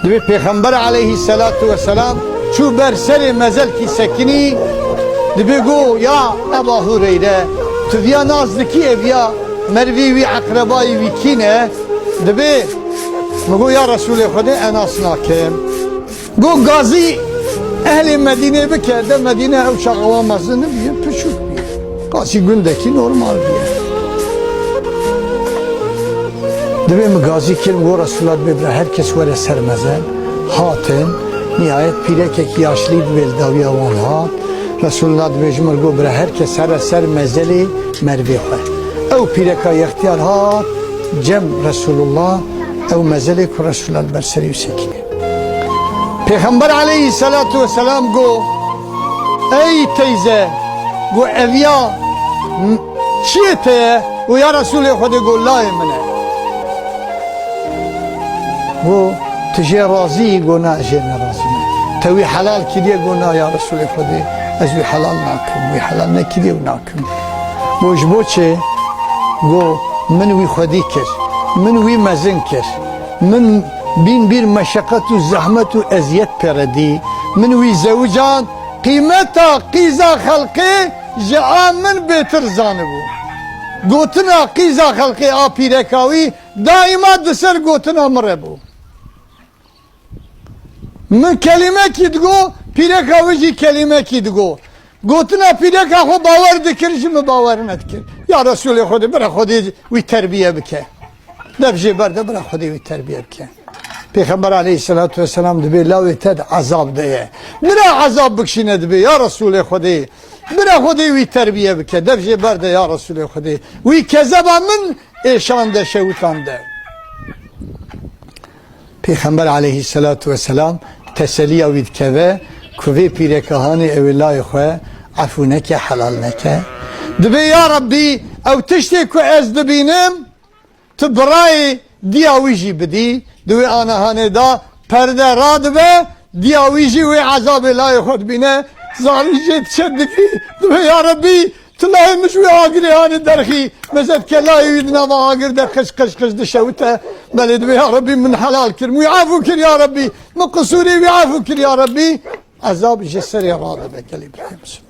دوی پیغمبر علیه السلام چو بر سر مزل کی سکنی دوی گو یا ابا هریره تو ویا نازدکی ویا مروی وی اقربای وی کینه دوی مگو یا رسول خدا اناس ناکم گو گازی اهل مدینه بکرده مدینه او شغوان مزنه بیه پشوک بیه گازی گندکی نورمال بیه دوی مگازی کرم گو رسولات ببره هر کس وره سرمزن هاتن nihayet pirek yaşlıydı veldavi avan hat Resulullah dibejmer go bre her kes ser mezeli mervi xwe ew pireka ihtiyar hat cem Resulullah ew mezeli ku Resulullah berseri sekine Peygamber aleyhissalatu vesselam go ey teyze go evya çiyete u ya Resulullah xwe go la emine go تجي راضي قلنا أجينا راضي توي حلال كذي قلنا يا رسول الله أجي حلال ناكم وي حلالنا كذي وناكم بوش بوشة قو من وي خديكر من وي مزنكر من بين بير مشقة وزحمة وأزيات بردي من وي زوجان قيمتا قيزا خلقي جاء من بيتر زانبو قوتنا قيزا خلقي آبيركاوي دائما دسر قوتنا مربو من kelime ki digo pirek avuci kelime ki digo gotuna pirek ahu bavar dikir şimdi bavar nedikir ya Resulü Xudi bırak Xudi vi terbiye bike devci berde bırak Xudi vi terbiye bike Peygamber aleyhissalatu vesselam dibe la ted azab diye bırak azab bikşine dibe ya Resulü Xudi bırak Xudi vi terbiye bike devci berde ya Resulü Xudi vi kezeba min eşande şevutande Peygamber aleyhissalatu vesselam تسلیه وید که کوی پیرکهانی اولای خو عفونکه حلالنکه دبی یا ربی او تشتی که از دبینم تبرای دیاویجی بدی دوی آنهانه دا پرده راد به دیاویجی و عذاب لای خود بینه زاریجت شدکی دبی یا ربی تلاهی مشوی آگری هانی درخی مثل که لای ویدنا و آگر در خش خش خش دشوته بله دبی یا ربی من حلال کرم وی عفو کر یا ربی من قصوری وی عفو کر یا ربی عذاب جسر یا راده بکلی برای مسلم